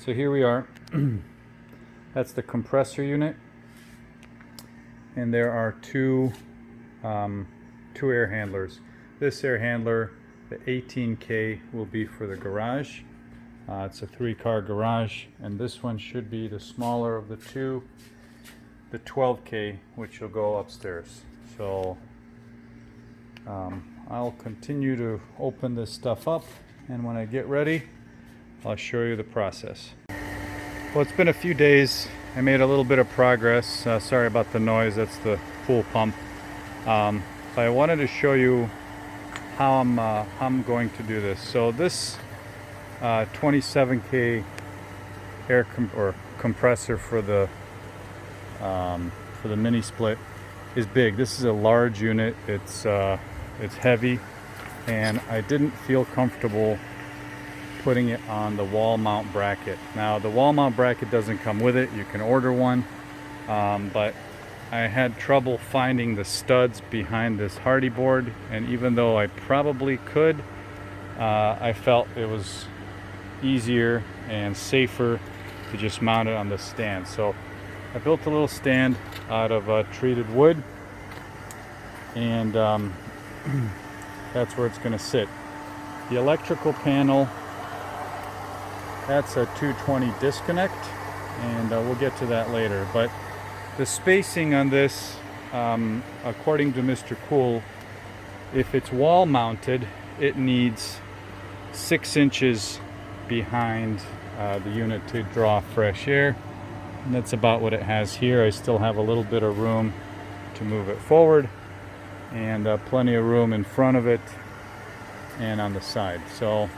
So here we are. That's the compressor unit, and there are two air handlers. This air handler, the 18K, will be for the garage. It's a 3-car garage, and this one should be the smaller of the two, the 12K, which will go upstairs. So I'll continue to open this stuff up, and when I get ready, I'll show you the process. Well, it's been a few days. I made a little bit of progress. Sorry about the noise, that's the pool pump. But I wanted to show you how I'm going to do this. So this 27K compressor for the mini split is big. This is a large unit. It's heavy, and I didn't feel comfortable putting it on the wall mount bracket. Now the wall mount bracket doesn't come with it. You can order one, but I had trouble finding the studs behind this hardy board, and even though I probably could, I felt it was easier and safer to just mount it on the stand. So I built a little stand out of treated wood, and that's where it's going to sit. The electrical panel, that's a 220 disconnect, and we'll get to that later. But the spacing on this, according to Mr. Cool, if it's wall mounted, it needs 6 inches behind the unit to draw fresh air, and that's about what it has here. I still have a little bit of room to move it forward, and plenty of room in front of it and on the side. So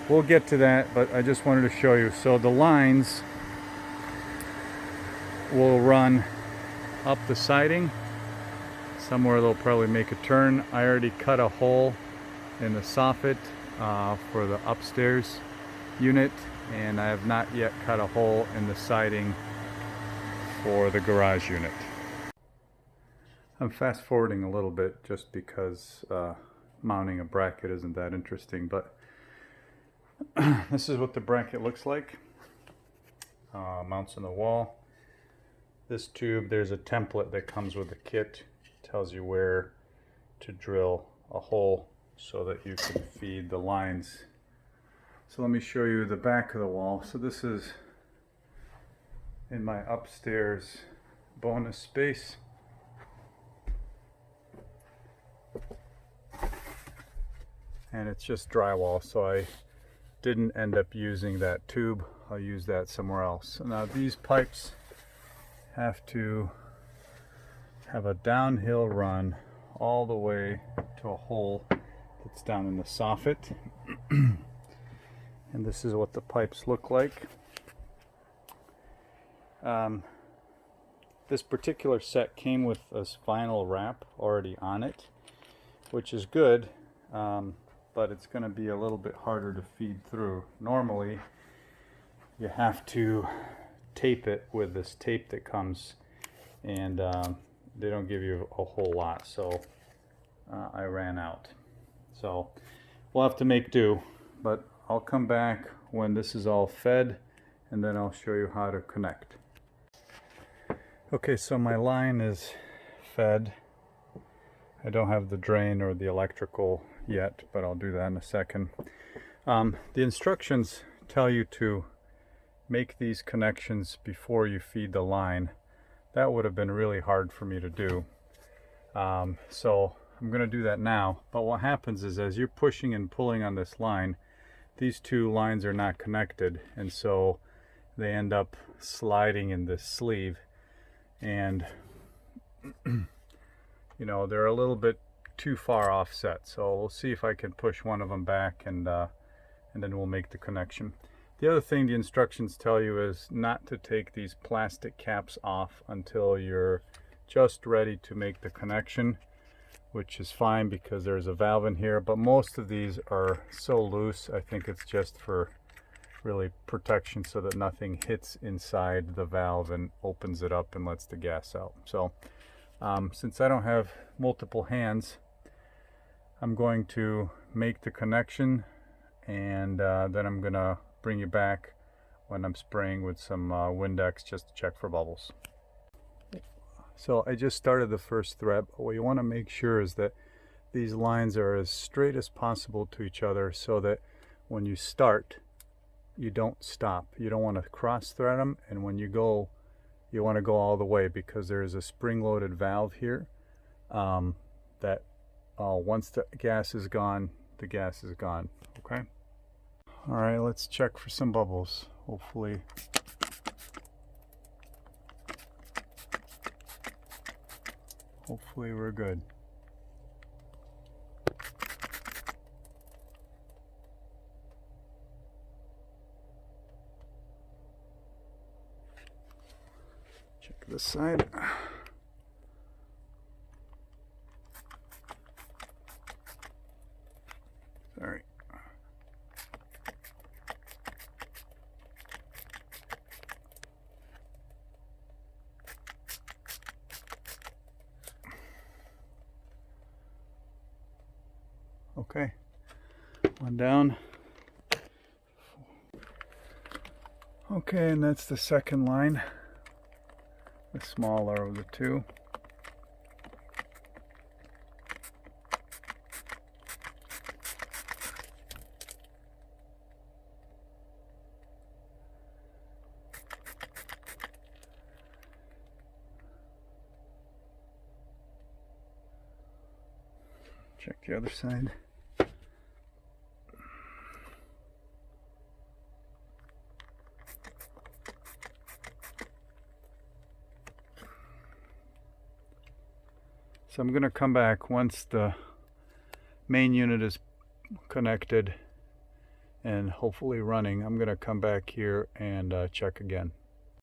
we'll get to that, but I just wanted to show you. So the lines will run up the siding. Somewhere they'll probably make a turn. I already cut a hole in the soffit for the upstairs unit, and I have not yet cut a hole in the siding for the garage unit. I'm fast forwarding a little bit just because mounting a bracket isn't that interesting, but this is what the bracket looks like. Mounts on the wall. This tube, there's a template that comes with the kit. Tells you where to drill a hole so that you can feed the lines. So let me show you the back of the wall. So this is in my upstairs bonus space. And it's just drywall, so I didn't end up using that tube. I'll use that somewhere else. Now these pipes have to have a downhill run all the way to a hole that's down in the soffit. And this is what the pipes look like. This particular set came with this vinyl wrap already on it, which is good, but it's going to be a little bit harder to feed through. Normally you have to tape it with this tape that comes, and they don't give you a whole lot, so I ran out. So we'll have to make do, but I'll come back when this is all fed, and then I'll show you how to connect. Okay, so my line is fed. I don't have the drain or the electrical yet, but I'll do that in a second. The instructions tell you to make these connections before you feed the line. That would have been really hard for me to do. So I'm going to do that now. But what happens is, as you're pushing and pulling on this line, these two lines are not connected, and so they end up sliding in this sleeve, and you know, they're a little bit too far offset. So we'll see if I can push one of them back, and then we'll make the connection. The other thing the instructions tell you is not to take these plastic caps off until you're just ready to make the connection, which is fine because there's a valve in here, but most of these are so loose, I think it's just for really protection so that nothing hits inside the valve and opens it up and lets the gas out. So since I don't have multiple hands, I'm going to make the connection, and then I'm gonna bring you back when I'm spraying with some Windex just to check for bubbles. So I just started the first thread. What you want to make sure is that these lines are as straight as possible to each other so that when you start, you don't stop. You don't want to cross thread them, and when you go, you want to go all the way, because there is a spring-loaded valve here that once the gas is gone, the gas is gone. Okay. All right, let's check for some bubbles. Hopefully we're good. Check this side. Sorry. Okay, one down. Okay, and that's the second line, the smaller of the two. Check the other side. So I'm going to come back once the main unit is connected and hopefully running. I'm going to come back here and check again.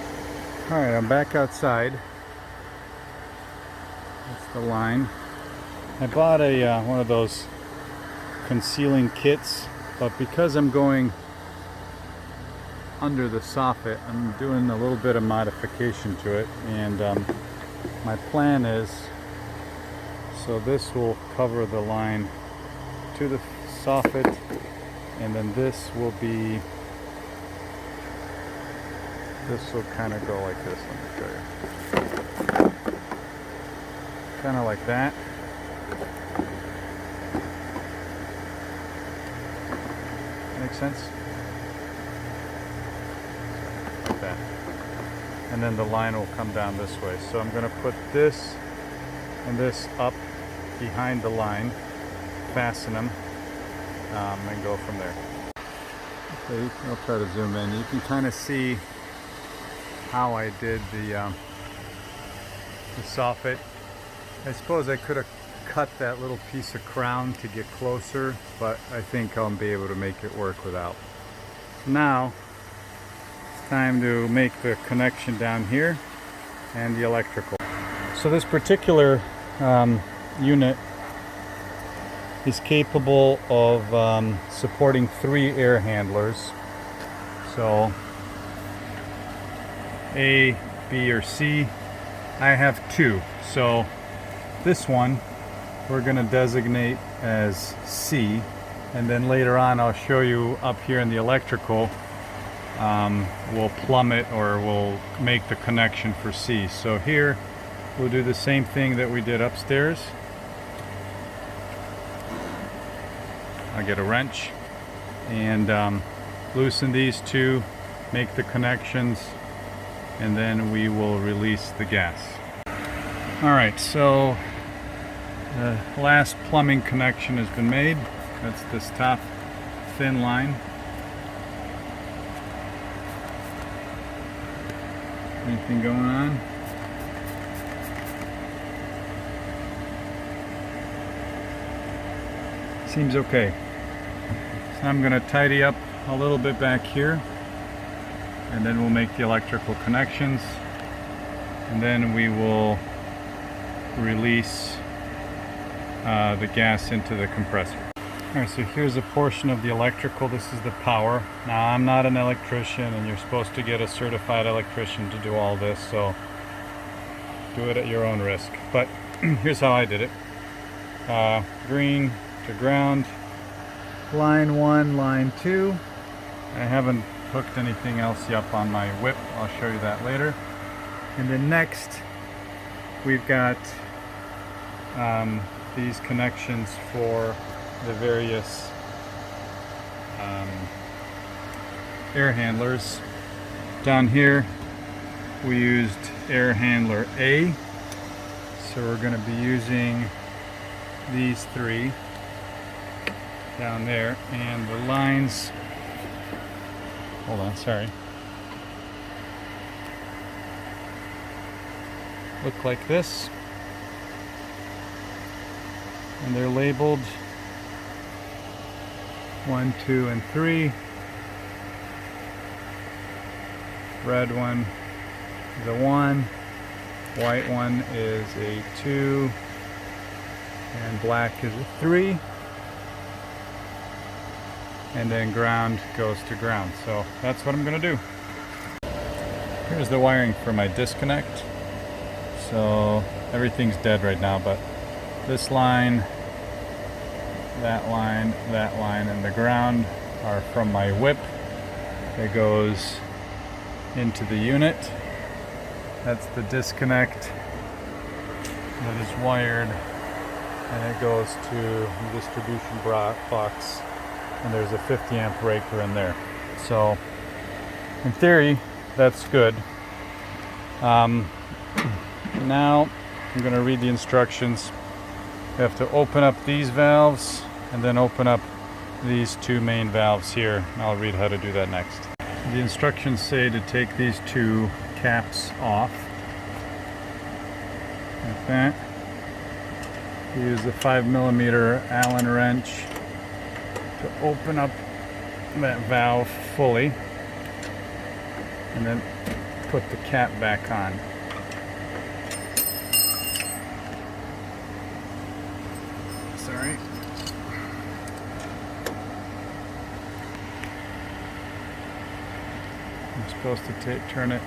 Alright, I'm back outside. That's the line. I bought a one of those concealing kits, but because I'm going under the soffit, I'm doing a little bit of modification to it, and my plan is, so this will cover the line to the soffit, and then this will be, this will kind of go like this. Let me show you. Kind of like that. Makes sense? Like that. And then the line will come down this way. So I'm going to put this and this up behind the line, fasten them, and go from there. Okay, I'll try to zoom in. You can kind of see how I did the soffit. I suppose I could have cut that little piece of crown to get closer, but I think I'll be able to make it work without. Now it's time to make the connection down here and the electrical. So this particular unit is capable of supporting 3 air handlers. So A, B, or C. I have 2. So this one we're going to designate as C, and then later on I'll show you up here in the electrical, we'll plumb it, or we'll make the connection for C. So here we'll do the same thing that we did upstairs. I'll get a wrench and loosen these two, make the connections, and then we will release the gas. Alright, so the last plumbing connection has been made. That's this top thin line. Anything going on? Seems okay. So I'm going to tidy up a little bit back here, and then we'll make the electrical connections, and then we will release the gas into the compressor. Alright, so here's a portion of the electrical. This is the power. Now, I'm not an electrician, and you're supposed to get a certified electrician to do all this, so do it at your own risk. But here's how I did it. Green to ground, line 1, line 2. I haven't hooked anything else up on my whip. I'll show you that later. And then next, we've got these connections for the various air handlers. Down here, we used air handler A. So we're going to be using these three down there, and the lines, hold on, sorry, look like this, and they're labeled 1, 2, and 3. Red one is a 1, white one is a 2, and black is a 3, and then ground goes to ground. So that's what I'm going to do. Here's the wiring for my disconnect. So everything's dead right now, but this line, that line, that line, and the ground are from my whip. It goes into the unit. That's the disconnect that is wired, and it goes to the distribution box, and there's a 50 amp breaker in there. So in theory, that's good. Now I'm going to read the instructions. You have to open up these valves and then open up these two main valves here. And I'll read how to do that next. The instructions say to take these two caps off, like that. Use a 5mm Allen wrench to open up that valve fully, and then put the cap back on. Sorry. I'm supposed to turn it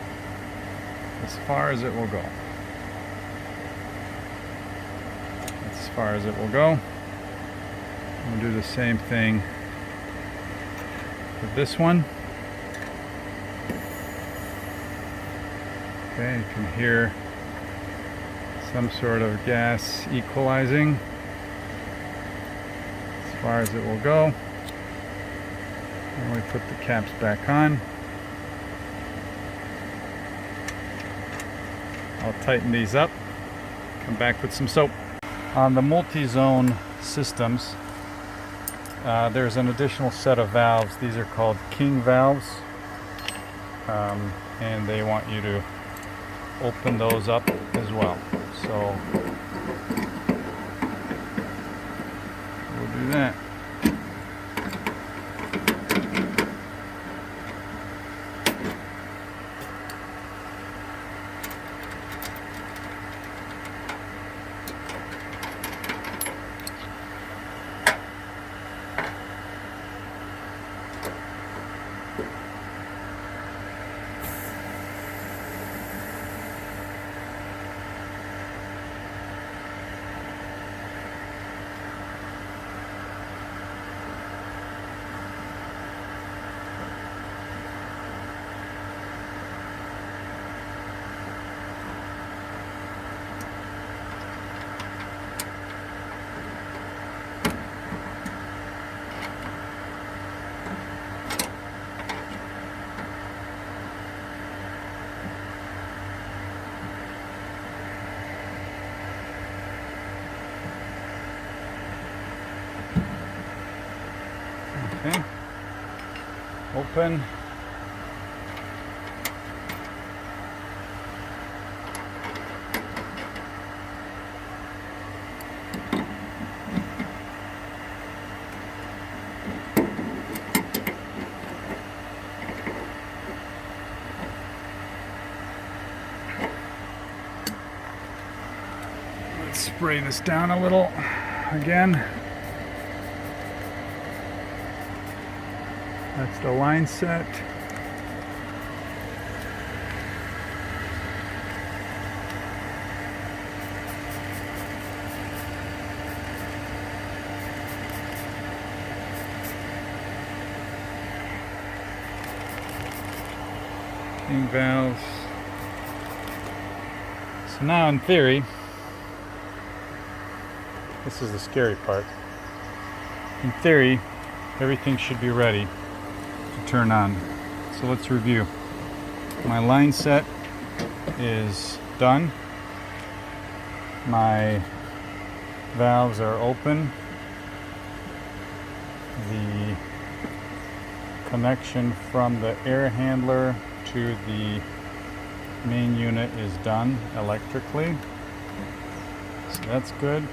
as far as it will go. That's as far as it will go. We'll do the same thing with this one. Okay, you can hear some sort of gas equalizing as far as it will go. And we put the caps back on. I'll tighten these up, come back with some soap. On the multi-zone systems, there's an additional set of valves. These are called king valves, and they want you to open those up as well. So we'll do that. Okay, open. Let's spray this down a little again. That's the line set. Steam valves. So now in theory, this is the scary part. In theory, everything should be ready to turn on. So let's review. My line set is done. My valves are open. The connection from the air handler to the main unit is done electrically. So that's good.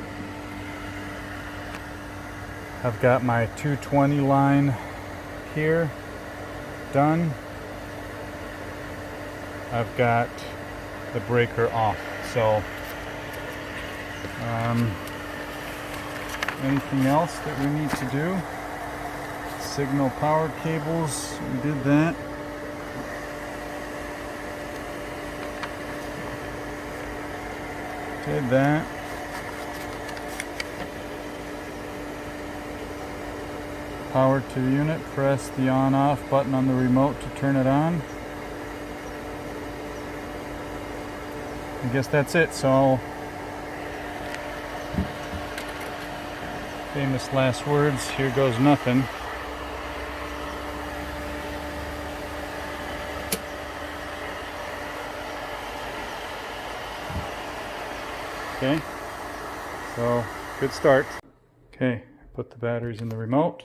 I've got my 220 line here done. I've got the breaker off. So anything else that we need to do? Signal power cables, we did that. Did that. Power to the unit, press the on off button on the remote to turn it on. I guess that's it. So famous last words, here goes nothing. Okay, so good start. Okay, put the batteries in the remote.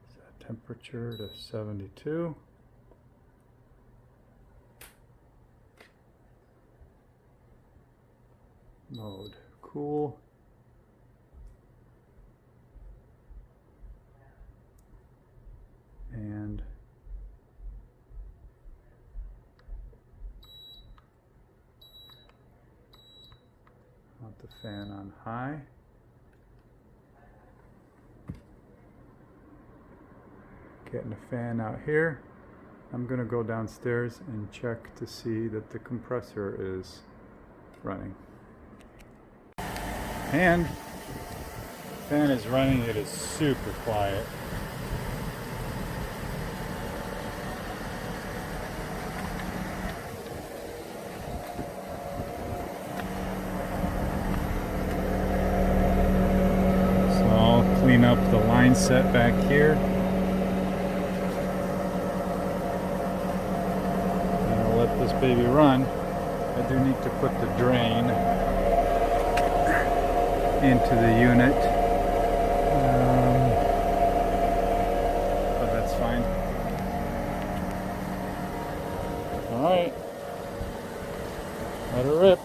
Set temperature to 72. Mode cool. And want the fan on high. Getting the fan out here. I'm going to go downstairs and check to see that the compressor is running. And fan is running, it is super quiet. So I'll clean up the line set back here. And I'll let this baby run. I do need to put the drain into the unit, but that's fine. All right, let her rip.